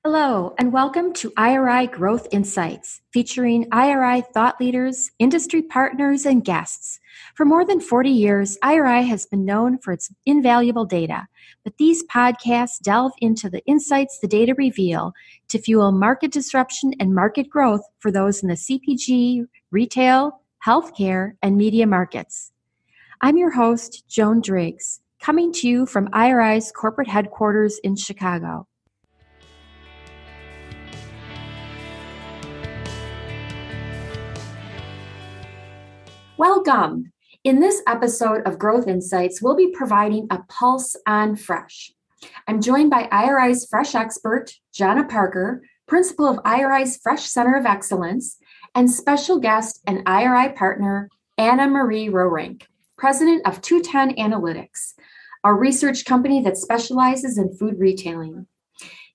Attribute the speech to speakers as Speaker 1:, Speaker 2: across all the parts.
Speaker 1: Hello, and welcome to IRI Growth Insights, featuring IRI thought leaders, industry partners, and guests. For more than 40 years, IRI has been known for its invaluable data, but these podcasts delve into the insights the data reveal to fuel market disruption and market growth for those in the CPG, retail, healthcare, and media markets. I'm your host, Joan Driggs, coming to you from IRI's corporate headquarters in Chicago. Welcome. In this episode of Growth Insights, we'll be providing a pulse on fresh. I'm joined by IRI's fresh expert, Jonna Parker, principal of IRI's Fresh Center of Excellence, and special guest and IRI partner, Anne-Marie Roerink, president of 210 Analytics, a research company that specializes in food retailing.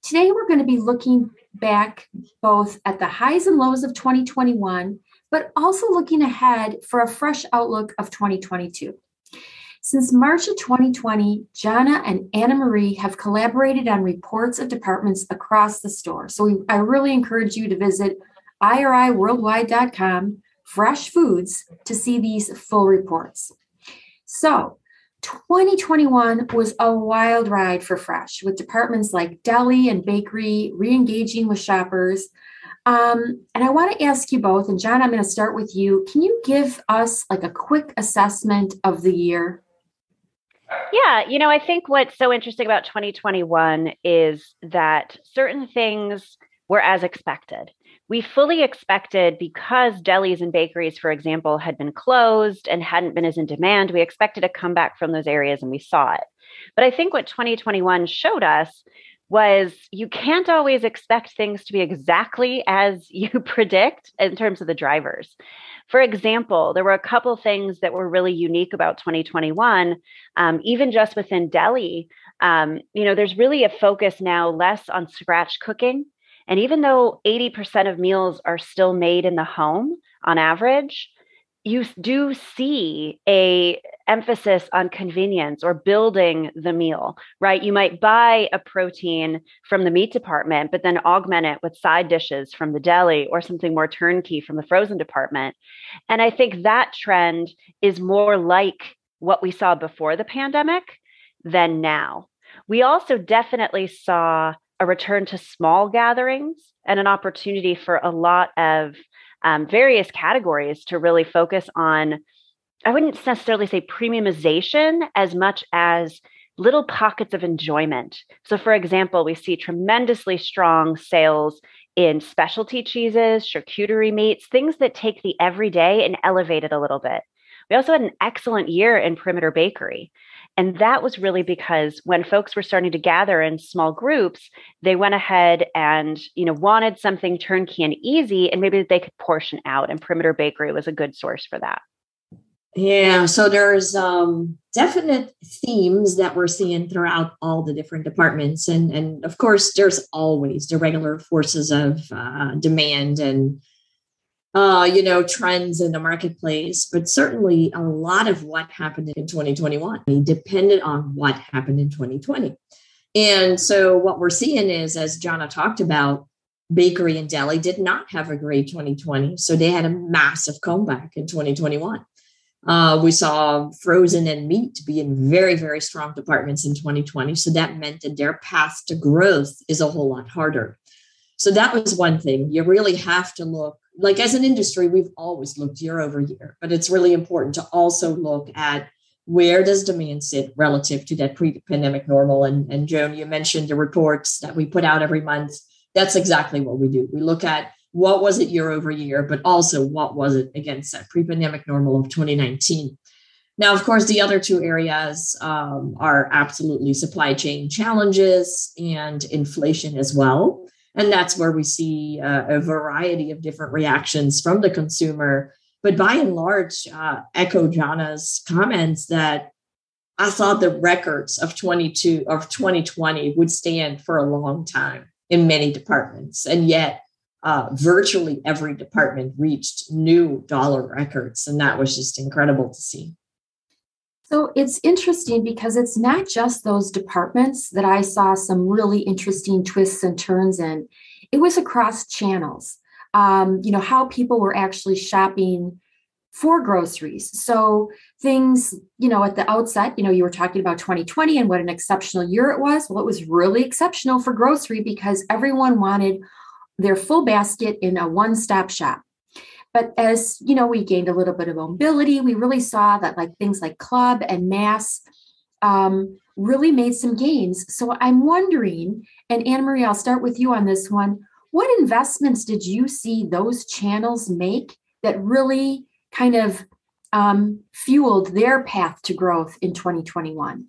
Speaker 1: Today, we're going to be looking back both at the highs and lows of 2021, but also looking ahead for a fresh outlook of 2022. Since March of 2020, Jonna and Anne-Marie have collaborated on reports of departments across the store. So I really encourage you to visit iriworldwide.com, Fresh Foods, to see these full reports. So 2021 was a wild ride for Fresh, with departments like deli and bakery re-engaging with shoppers. And I want to ask you both, and John, I'm going to start with you. Can you give us like a quick assessment of the year?
Speaker 2: Yeah, I think what's so interesting about 2021 is that certain things were as expected. We fully expected, because delis and bakeries, for example, had been closed and hadn't been as in demand, we expected a comeback from those areas, and we saw it. But I think what 2021 showed us was you can't always expect things to be exactly as you predict in terms of the drivers. For example, there were a couple things that were really unique about 2021, even just within deli. There's really a focus now less on scratch cooking. And even though 80% of meals are still made in the home on average, you do see a emphasis on convenience or building the meal, right? You might buy a protein from the meat department, but then augment it with side dishes from the deli or something more turnkey from the frozen department. And I think that trend is more like what we saw before the pandemic than now. We also definitely saw a return to small gatherings and an opportunity for a lot of various categories to really focus on, I wouldn't necessarily say premiumization as much as little pockets of enjoyment. So for example, we see tremendously strong sales in specialty cheeses, charcuterie meats, things that take the everyday and elevate it a little bit. We also had an excellent year in perimeter bakery. And that was really because when folks were starting to gather in small groups, they went ahead and, wanted something turnkey and easy, and maybe they could portion out. And perimeter bakery was a good source for that.
Speaker 3: Yeah, so there's definite themes that we're seeing throughout all the different departments. And of course, there's always the regular forces of demand and trends in the marketplace, but certainly a lot of what happened in 2021 depended on what happened in 2020. And so what we're seeing is, as Jonna talked about, bakery and deli did not have a great 2020. So they had a massive comeback in 2021. We saw frozen and meat being very, very strong departments in 2020. So that meant that their path to growth is a whole lot harder. So that was one thing. You really have to look, like as an industry, we've always looked year over year, but it's really important to also look at where does demand sit relative to that pre-pandemic normal. And Joan, you mentioned the reports that we put out every month. That's exactly what we do. We look at what was it year over year, but also what was it against that pre-pandemic normal of 2019. Now, of course, the other two areas are absolutely supply chain challenges and inflation as well. And that's where we see a variety of different reactions from the consumer. But by and large, echo Jonna's comments that I thought the records of 2020 would stand for a long time in many departments. And yet virtually every department reached new dollar records. And that was just incredible to see.
Speaker 1: So it's interesting because it's not just those departments that I saw some really interesting twists and turns in. It was across channels, how people were actually shopping for groceries. So things, at the outset, you were talking about 2020 and what an exceptional year it was. Well, it was really exceptional for grocery because everyone wanted their full basket in a one-stop shop. But as we gained a little bit of mobility, we really saw that things like club and mass really made some gains. So I'm wondering, and Anne-Marie, I'll start with you on this one. What investments did you see those channels make that really kind of fueled their path to growth in 2021?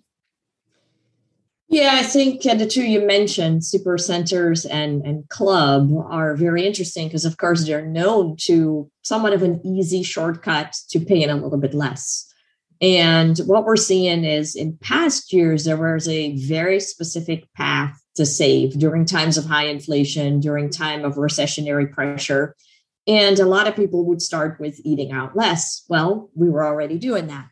Speaker 3: Yeah, I think the two you mentioned, Supercenters and Club, are very interesting because, of course, they're known to somewhat of an easy shortcut to paying a little bit less. And what we're seeing is in past years, there was a very specific path to save during times of high inflation, during time of recessionary pressure. And a lot of people would start with eating out less. Well, we were already doing that.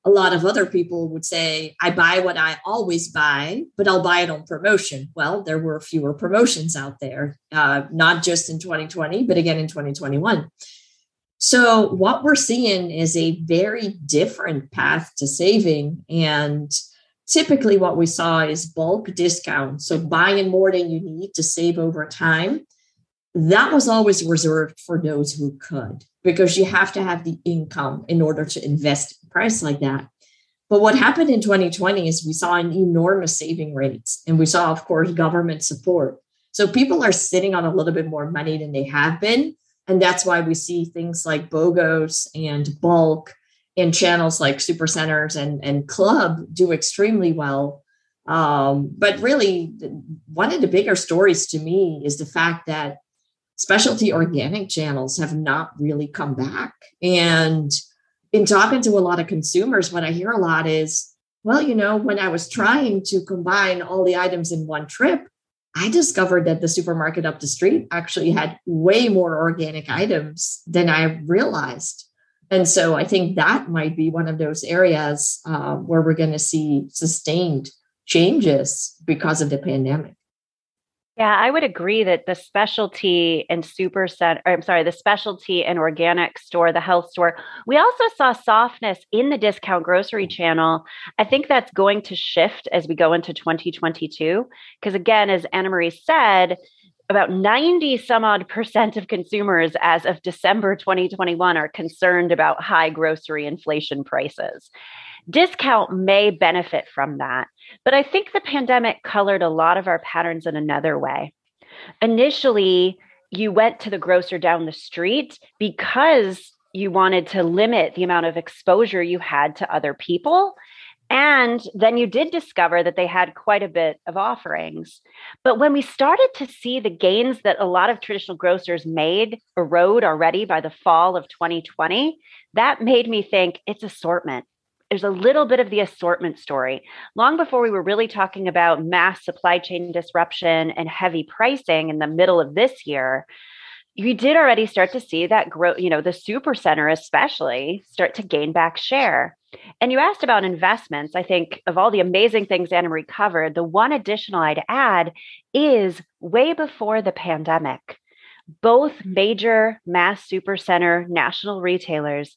Speaker 3: A lot of other people would say, I buy what I always buy, but I'll buy it on promotion. Well, there were fewer promotions out there, not just in 2020, but again in 2021. So what we're seeing is a very different path to saving. And typically what we saw is bulk discounts. So buying more than you need to save over time. That was always reserved for those who could, because you have to have the income in order to invest in a price like that. But what happened in 2020 is we saw an enormous saving rates, and we saw, of course, government support. So people are sitting on a little bit more money than they have been. And that's why we see things like BOGOs and bulk and channels like Supercenters and Club do extremely well. But really, one of the bigger stories to me is the fact that specialty organic channels have not really come back. And in talking to a lot of consumers, what I hear a lot is, well, when I was trying to combine all the items in one trip, I discovered that the supermarket up the street actually had way more organic items than I realized. And so I think that might be one of those areas where we're going to see sustained changes because of the pandemic.
Speaker 2: Yeah, I would agree that the specialty and the specialty and organic store, the health store, we also saw softness in the discount grocery channel. I think that's going to shift as we go into 2022. Because again, as Anne-Marie said, about 90 some odd % of consumers as of December 2021 are concerned about high grocery inflation prices. Discount may benefit from that, but I think the pandemic colored a lot of our patterns in another way. Initially, you went to the grocer down the street because you wanted to limit the amount of exposure you had to other people. And then you did discover that they had quite a bit of offerings. But when we started to see the gains that a lot of traditional grocers made erode already by the fall of 2020, that made me think it's assortment. There's a little bit of the assortment story. Long before we were really talking about mass supply chain disruption and heavy pricing in the middle of this year, you did already start to see that growth, the Supercenter especially start to gain back share. And you asked about investments. I think of all the amazing things Anne-Marie covered, the one additional I'd add is way before the pandemic, both major mass Supercenter national retailers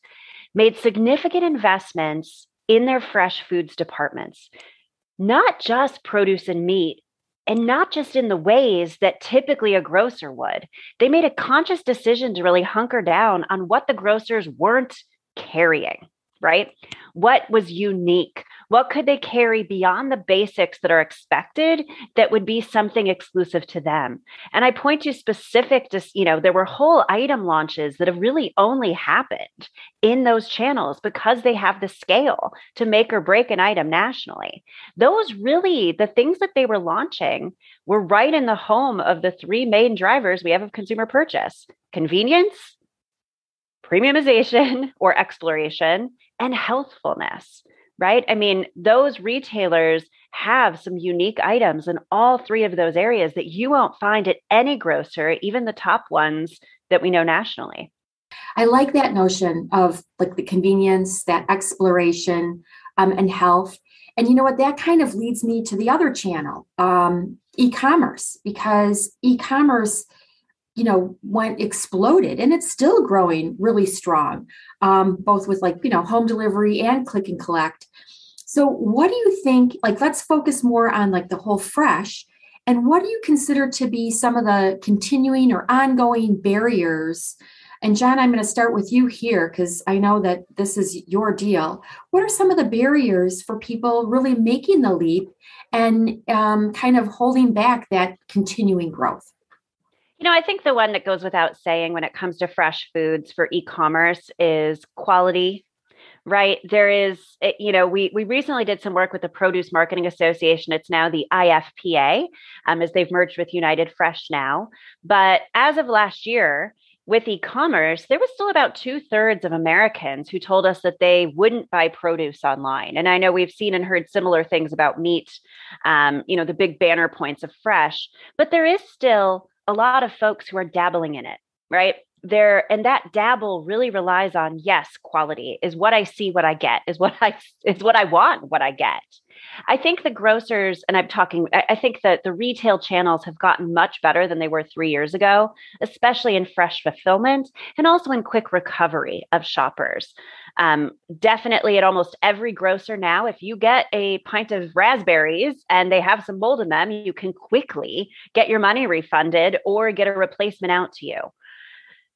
Speaker 2: made significant investments in their fresh foods departments, not just produce and meat, and not just in the ways that typically a grocer would. They made a conscious decision to really hunker down on what the grocers weren't carrying, right? What was unique? What could they carry beyond the basics that are expected that would be something exclusive to them? And I point to specific, there were whole item launches that have really only happened in those channels because they have the scale to make or break an item nationally. Those really, the things that they were launching were right in the home of the three main drivers we have of consumer purchase: convenience, premiumization or exploration, and healthfulness, right? I mean, those retailers have some unique items in all three of those areas that you won't find at any grocer, even the top ones that we know nationally.
Speaker 1: I like that notion of the convenience, that exploration. and health. And you know what? That kind of leads me to the other channel, e-commerce, because e-commerce, went exploded, and it's still growing really strong, both with home delivery and click and collect. So what do you think, let's focus more on the whole fresh, and what do you consider to be some of the continuing or ongoing barriers? And John, I'm going to start with you here because I know that this is your deal. What are some of the barriers for people really making the leap and kind of holding back that continuing growth?
Speaker 2: I think the one that goes without saying when it comes to fresh foods for e-commerce is quality, right? There is, we recently did some work with the Produce Marketing Association. It's now the IFPA, as they've merged with United Fresh now. But as of last year, with e-commerce, there was still about 2/3 of Americans who told us that they wouldn't buy produce online. And I know we've seen and heard similar things about meat, the big banner points of fresh, but there is still a lot of folks who are dabbling in it, right? And that dabble really relies on, yes, quality is what I see, what I get, is what I want, what I get. I think the grocers, and I think that the retail channels have gotten much better than they were 3 years ago, especially in fresh fulfillment and also in quick recovery of shoppers. Definitely at almost every grocer now, if you get a pint of raspberries and they have some mold in them, you can quickly get your money refunded or get a replacement out to you.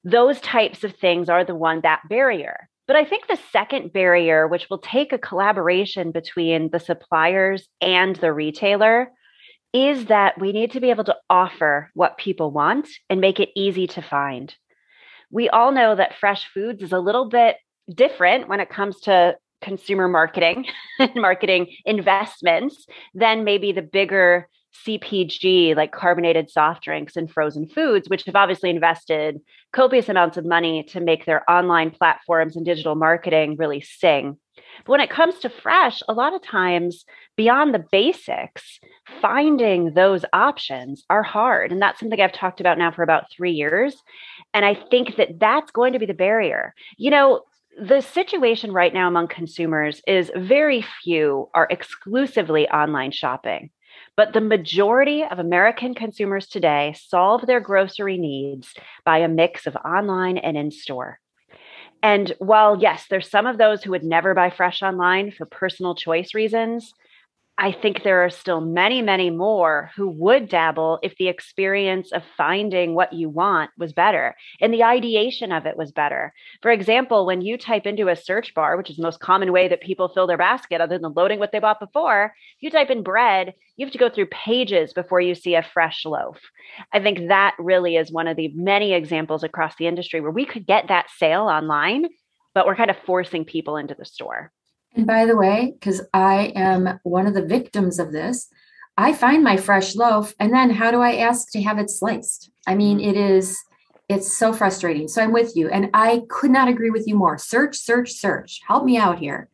Speaker 2: Those types of things are that barrier. But I think the second barrier, which will take a collaboration between the suppliers and the retailer, is that we need to be able to offer what people want and make it easy to find. We all know that fresh foods is a little bit different when it comes to consumer marketing and marketing investments than maybe the bigger CPG, like carbonated soft drinks and frozen foods, which have obviously invested copious amounts of money to make their online platforms and digital marketing really sing. But when it comes to fresh, a lot of times beyond the basics, finding those options are hard. And that's something I've talked about now for about 3 years. And I think that that's going to be the barrier. The situation right now among consumers is very few are exclusively online shopping. But the majority of American consumers today solve their grocery needs by a mix of online and in-store. And while, yes, there's some of those who would never buy fresh online for personal choice reasons, I think there are still many, many more who would dabble if the experience of finding what you want was better and the ideation of it was better. For example, when you type into a search bar, which is the most common way that people fill their basket other than loading what they bought before, if you type in bread, you have to go through pages before you see a fresh loaf. I think that really is one of the many examples across the industry where we could get that sale online, but we're kind of forcing people into the store.
Speaker 1: And by the way, because I am one of the victims of this, I find my fresh loaf, and then how do I ask to have it sliced? I mean, it's so frustrating. So I'm with you, and I could not agree with you more. Search, search, search. Help me out here.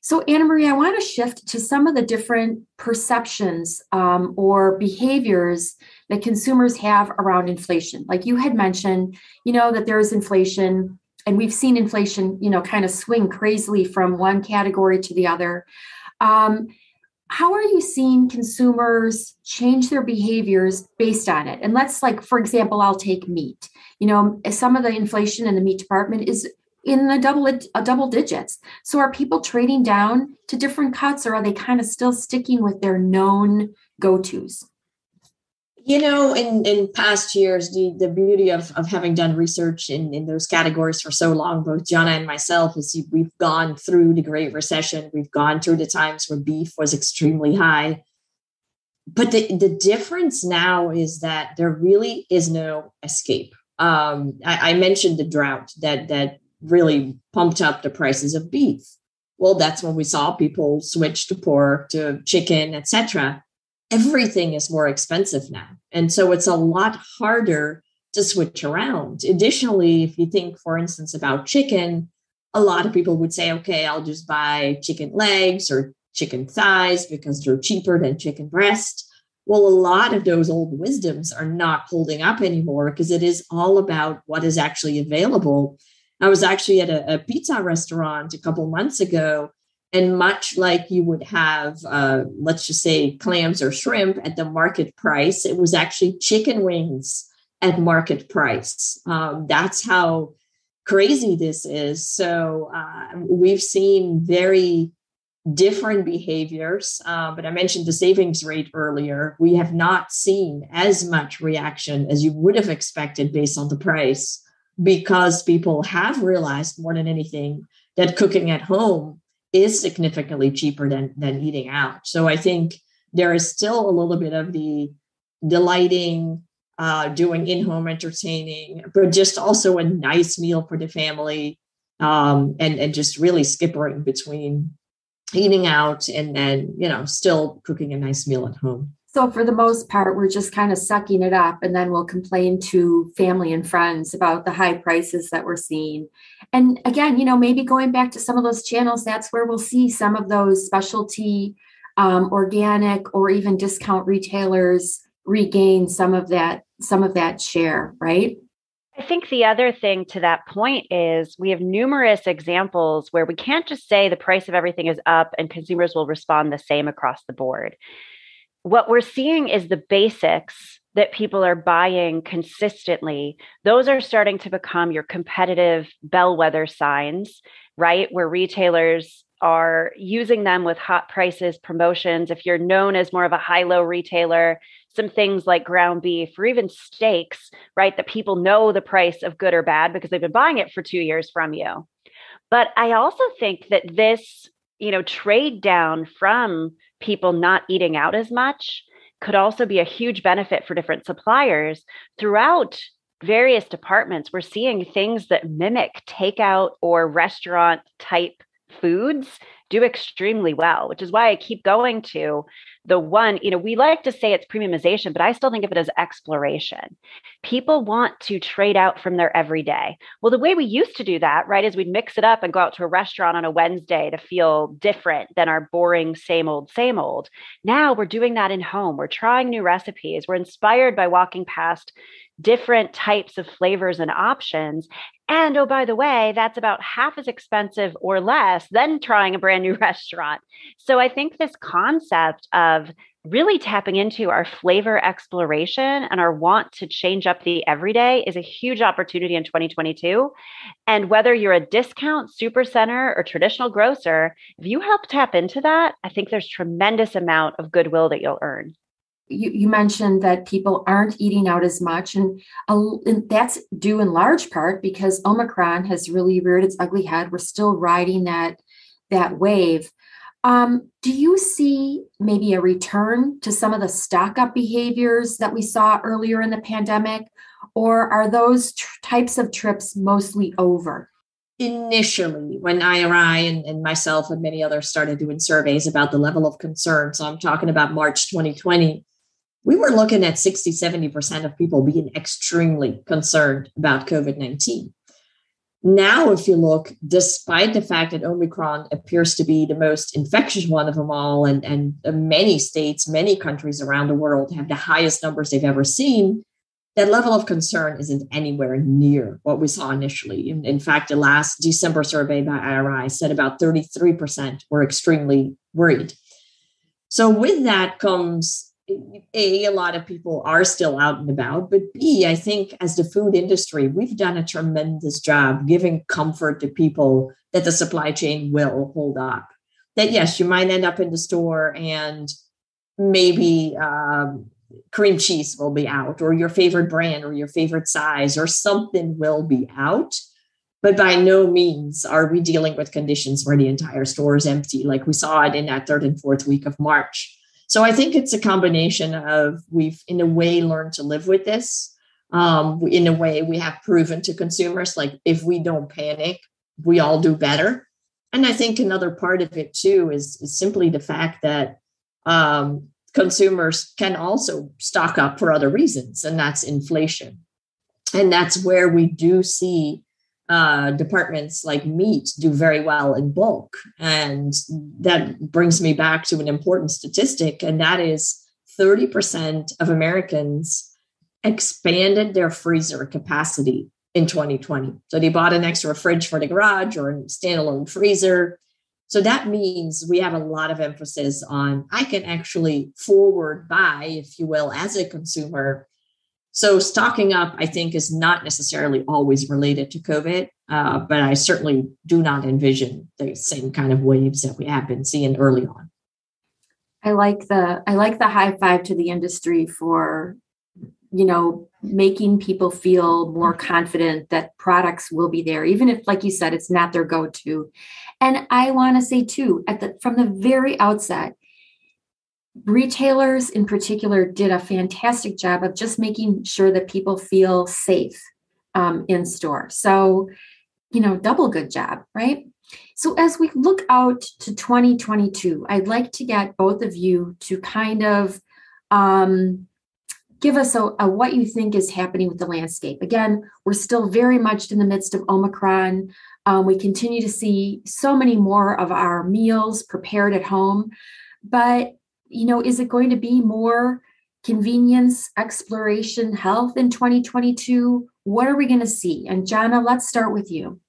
Speaker 1: So Anne-Marie, I want to shift to some of the different perceptions or behaviors that consumers have around inflation. Like you had mentioned, that there is inflation. And we've seen inflation, kind of swing crazily from one category to the other. How are you seeing consumers change their behaviors based on it? And for example, I'll take meat. Some of the inflation in the meat department is in the double digits. So are people trading down to different cuts, or are they kind of still sticking with their known go-tos?
Speaker 3: In past years, the beauty of having done research in those categories for so long, both Jonna and myself, is we've gone through the Great Recession. We've gone through the times where beef was extremely high. But the difference now is that there really is no escape. I mentioned the drought that really pumped up the prices of beef. Well, that's when we saw people switch to pork, to chicken, etc. Everything is more expensive now. And so it's a lot harder to switch around. Additionally, if you think, for instance, about chicken, a lot of people would say, okay, I'll just buy chicken legs or chicken thighs because they're cheaper than chicken breast. Well, a lot of those old wisdoms are not holding up anymore because it is all about what is actually available. I was actually at a pizza restaurant a couple months ago, And much like you would have, let's just say, clams or shrimp at the market price, it was actually chicken wings at market price. That's how crazy this is. So we've seen very different behaviors. But I mentioned the savings rate earlier. We have not seen as much reaction as you would have expected based on the price, because people have realized more than anything that cooking at home is significantly cheaper than eating out. So I think there is still a little bit of the delighting, doing in-home entertaining, but just also a nice meal for the family, and just really skippering between eating out and then, still cooking a nice meal at home.
Speaker 1: So for the most part, we're just kind of sucking it up, and then we'll complain to family and friends about the high prices that we're seeing. And again, maybe going back to some of those channels, that's where we'll see some of those specialty, organic, or even discount retailers regain some of that share, right?
Speaker 2: I think the other thing to that point is we have numerous examples where we can't just say the price of everything is up and consumers will respond the same across the board. What we're seeing is the basics that people are buying consistently. Those are starting to become your competitive bellwether signs, right? Where retailers are using them with hot prices, promotions. If you're known as more of a high-low retailer, some things like ground beef or even steaks, right? That people know the price of good or bad because they've been buying it for 2 years from you. But I also think that this, trade down from people not eating out as much could also be a huge benefit for different suppliers throughout various departments. We're seeing things that mimic takeout or restaurant type foods do extremely well, which is why I keep going to the one, we like to say it's premiumization, but I still think of it as exploration. People want to trade out from their everyday. Well, the way we used to do that, right, is we'd mix it up and go out to a restaurant on a Wednesday to feel different than our boring same old, same old. Now we're doing that in home. We're trying new recipes. We're inspired by walking past different types of flavors and options. And oh, by the way, that's about half as expensive or less than trying a brand new restaurant. So I think this concept of really tapping into our flavor exploration and our want to change up the everyday is a huge opportunity in 2022. And whether you're a discount, supercenter, or traditional grocer, if you help tap into that, I think there's tremendous amount of goodwill that you'll earn.
Speaker 1: You mentioned that people aren't eating out as much, and that's due in large part because Omicron has really reared its ugly head. We're still riding that wave. Do you see maybe a return to some of the stock up behaviors that we saw earlier in the pandemic, or are those types of trips mostly over?
Speaker 3: Initially, when IRI and myself and many others started doing surveys about the level of concern, so I'm talking about March 2020, we were looking at 60-70% of people being extremely concerned about COVID-19. Now, if you look, despite the fact that Omicron appears to be the most infectious one of them all, and many states, many countries around the world have the highest numbers they've ever seen, that level of concern isn't anywhere near what we saw initially. In fact, the last December survey by IRI said about 33% were extremely worried. So with that comes, A, lot of people are still out and about, but B, I think as the food industry, we've done a tremendous job giving comfort to people that the supply chain will hold up. That yes, you might end up in the store and maybe cream cheese will be out, or your favorite brand or your favorite size or something will be out. But by no means are we dealing with conditions where the entire store is empty, like we saw it in that third and fourth week of March. So I think it's a combination of we've, in a way, learned to live with this. In a way, we have proven to consumers, like, if we don't panic, we all do better. And I think another part of it, too, is simply the fact that consumers can also stock up for other reasons, and that's inflation. And that's where we do see departments like meat do very well in bulk. And that brings me back to an important statistic, and that is 30% of Americans expanded their freezer capacity in 2020. So they bought an extra fridge for the garage or a standalone freezer. So that means we have a lot of emphasis on, I can actually forward buy, if you will, as a consumer. So stocking up, I think, is not necessarily always related to COVID, but I certainly do not envision the same kind of waves that we have been seeing early on.
Speaker 1: I like the high five to the industry for, making people feel more confident that products will be there, even if, like you said, it's not their go-to. And I want to say too, from the very outset, retailers in particular did a fantastic job of just making sure that people feel safe in store. So, double good job, right? So as we look out to 2022, I'd like to get both of you to kind of give us a what you think is happening with the landscape. Again, we're still very much in the midst of Omicron. We continue to see so many more of our meals prepared at home, but is it going to be more convenience, exploration, health in 2022? What are we going to see? And Jonna, let's start with you.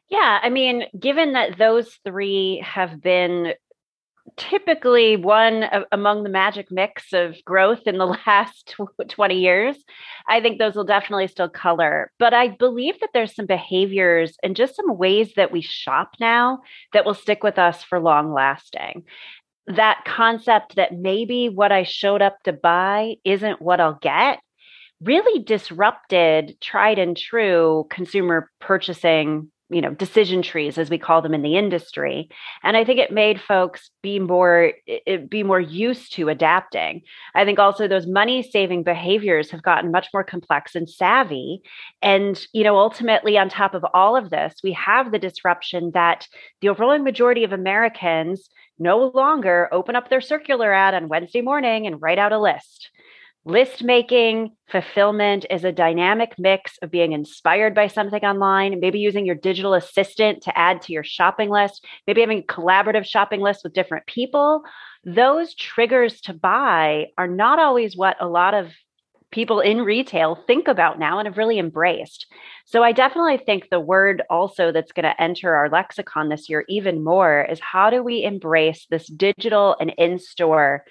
Speaker 2: Yeah, I mean, given that those three have been typically one among the magic mix of growth in the last 20 years, I think those will definitely still color. But I believe that there's some behaviors and just some ways that we shop now that will stick with us for long lasting. That concept that maybe what I showed up to buy isn't what I'll get really disrupted tried and true consumer purchasing, decision trees, as we call them in the industry. And I think it made folks be more used to adapting. I think also those money saving behaviors have gotten much more complex and savvy. And, ultimately on top of all of this, we have the disruption that the overwhelming majority of Americans no longer open up their circular ad on Wednesday morning and write out a list. List making, fulfillment is a dynamic mix of being inspired by something online, maybe using your digital assistant to add to your shopping list, maybe having a collaborative shopping list with different people. Those triggers to buy are not always what a lot of people in retail think about now and have really embraced. So I definitely think the word also that's going to enter our lexicon this year even more is, how do we embrace this digital and in-store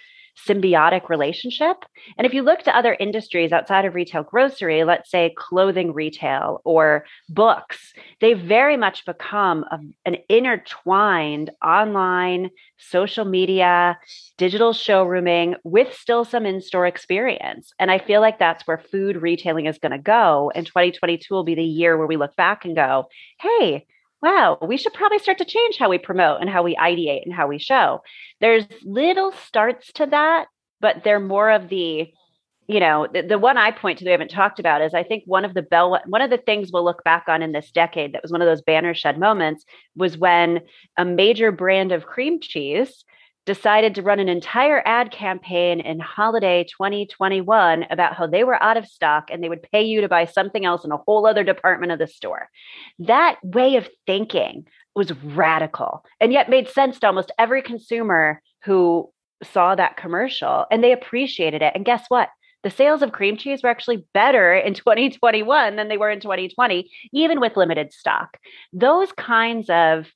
Speaker 2: symbiotic relationship? And if you look to other industries outside of retail grocery, let's say clothing retail or books, they've very much become an intertwined online, social media, digital showrooming with still some in-store experience. And I feel like that's where food retailing is going to go. And 2022 will be the year where we look back and go, hey, wow, we should probably start to change how we promote and how we ideate and how we show. There's little starts to that, but they're more of the one I point to that we haven't talked about is, I think one of the things we'll look back on in this decade that was one of those banner shed moments was when a major brand of cream cheese decided to run an entire ad campaign in holiday 2021 about how they were out of stock and they would pay you to buy something else in a whole other department of the store. That way of thinking was radical and yet made sense to almost every consumer who saw that commercial, and they appreciated it. And guess what? The sales of cream cheese were actually better in 2021 than they were in 2020, even with limited stock. Those kinds of,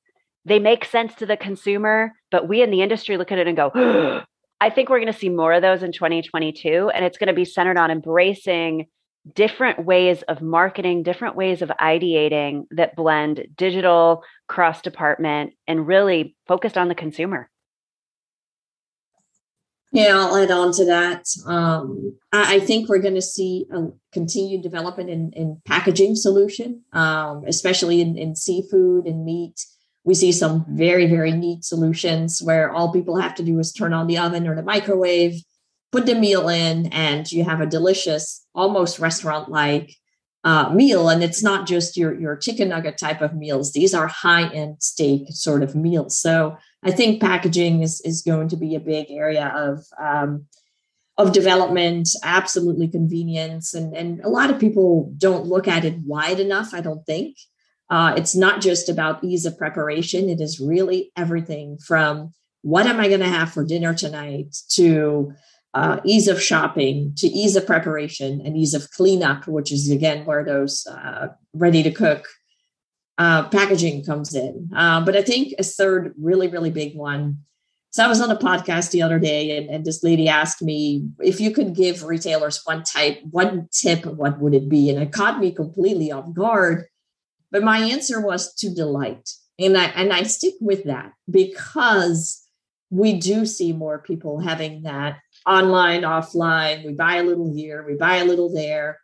Speaker 2: they make sense to the consumer, but we in the industry look at it and go, I think we're going to see more of those in 2022. And it's going to be centered on embracing different ways of marketing, different ways of ideating that blend digital, cross-department, and really focused on the consumer.
Speaker 3: Yeah, I'll add on to that. I think we're going to see a continued development in packaging solution, especially in seafood and meat. We see some very, very neat solutions where all people have to do is turn on the oven or the microwave, put the meal in, and you have a delicious, almost restaurant-like meal. And it's not just your chicken nugget type of meals. These are high-end steak sort of meals. So I think packaging is going to be a big area of development, absolutely convenience. And a lot of people don't look at it wide enough, I don't think. It's not just about ease of preparation. It is really everything from what am I going to have for dinner tonight to ease of shopping, to ease of preparation and ease of cleanup, which is, again, where those ready to cook packaging comes in. But I think a third really, really big one. So I was on a podcast the other day, and this lady asked me, if you could give retailers one tip, what would it be? And it caught me completely off guard. But my answer was to delight. And I stick with that because we do see more people having that online, offline. We buy a little here, we buy a little there.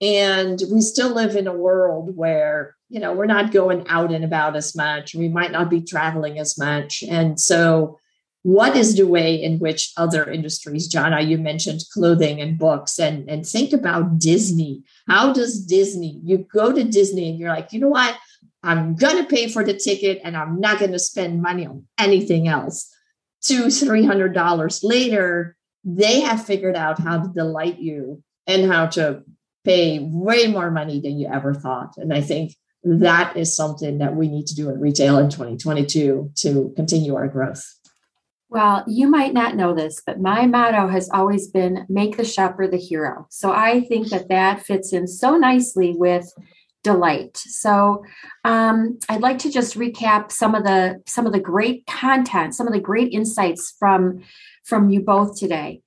Speaker 3: And we still live in a world where, we're not going out and about as much. We might not be traveling as much. And so what is the way in which other industries, Jonna, you mentioned clothing and books, and think about Disney. How does Disney, you go to Disney and you're like, you know what? I'm going to pay for the ticket and I'm not going to spend money on anything else. $200-$300 later, they have figured out how to delight you and how to pay way more money than you ever thought. And I think that is something that we need to do in retail in 2022 to continue our growth.
Speaker 1: Well, you might not know this, but my motto has always been make the shopper the hero. So I think that fits in so nicely with delight. So I'd like to just recap some of the great content, some of the great insights from you both today.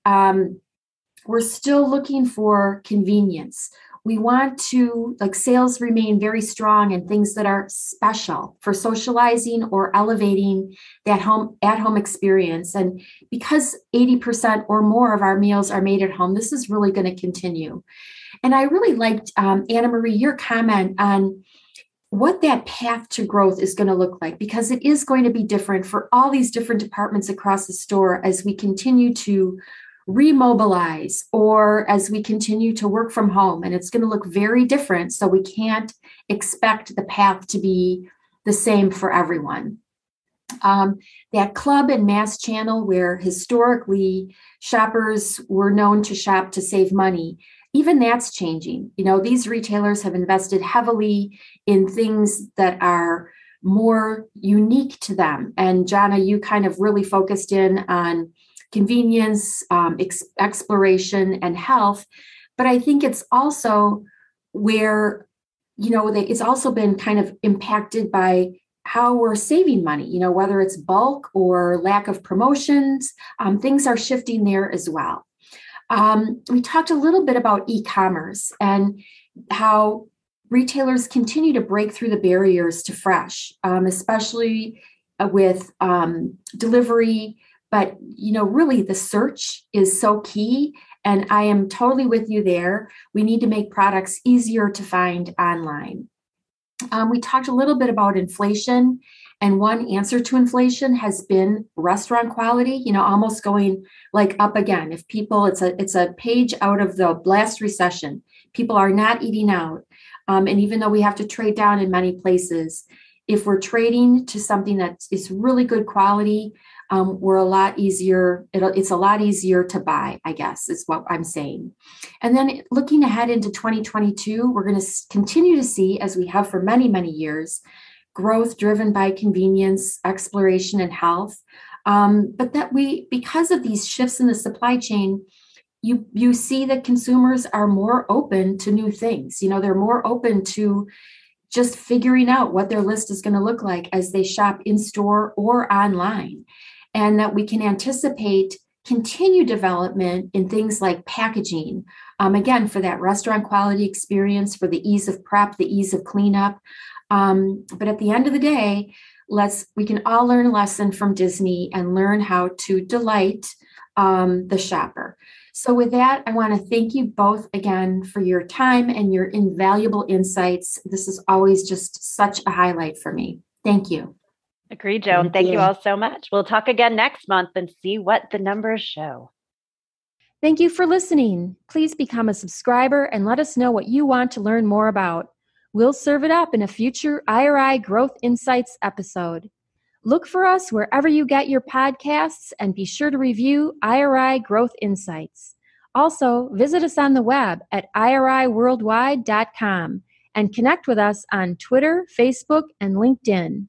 Speaker 1: We're still looking for convenience. We want to, sales remain very strong in things that are special for socializing or elevating that at-home experience. And because 80% or more of our meals are made at home, this is really going to continue. And I really liked, Anne-Marie, your comment on what that path to growth is going to look like, because it is going to be different for all these different departments across the store as we continue to remobilize or as we continue to work from home. And it's going to look very different. So we can't expect the path to be the same for everyone. That club and mass channel where historically shoppers were known to shop to save money, even that's changing. These retailers have invested heavily in things that are more unique to them. And Jonna, you kind of really focused in on convenience, exploration, and health. But I think it's also where, it's also been kind of impacted by how we're saving money, whether it's bulk or lack of promotions, things are shifting there as well. We talked a little bit about e-commerce and how retailers continue to break through the barriers to fresh, especially with delivery. But, really the search is so key. And I am totally with you there. We need to make products easier to find online. We talked a little bit about inflation. And one answer to inflation has been restaurant quality, almost going up again. If people, it's a page out of the last recession. People are not eating out. And even though we have to trade down in many places, if we're trading to something that is really good quality, we're a lot easier. It's a lot easier to buy, I guess, is what I'm saying. And then looking ahead into 2022, we're going to continue to see, as we have for many, many years, growth driven by convenience, exploration, and health. But that because of these shifts in the supply chain, you see that consumers are more open to new things. They're more open to just figuring out what their list is going to look like as they shop in store or online. And that we can anticipate continued development in things like packaging, again, for that restaurant quality experience, for the ease of prep, the ease of cleanup. But at the end of the day, we can all learn a lesson from Disney and learn how to delight the shopper. So with that, I want to thank you both again for your time and your invaluable insights. This is always just such a highlight for me. Thank you.
Speaker 2: Agreed, Joan. Thank you all so much. We'll talk again next month and see what the numbers show.
Speaker 4: Thank you for listening. Please become a subscriber and let us know what you want to learn more about. We'll serve it up in a future IRI Growth Insights episode. Look for us wherever you get your podcasts and be sure to review IRI Growth Insights. Also, visit us on the web at iriworldwide.com and connect with us on Twitter, Facebook, and LinkedIn.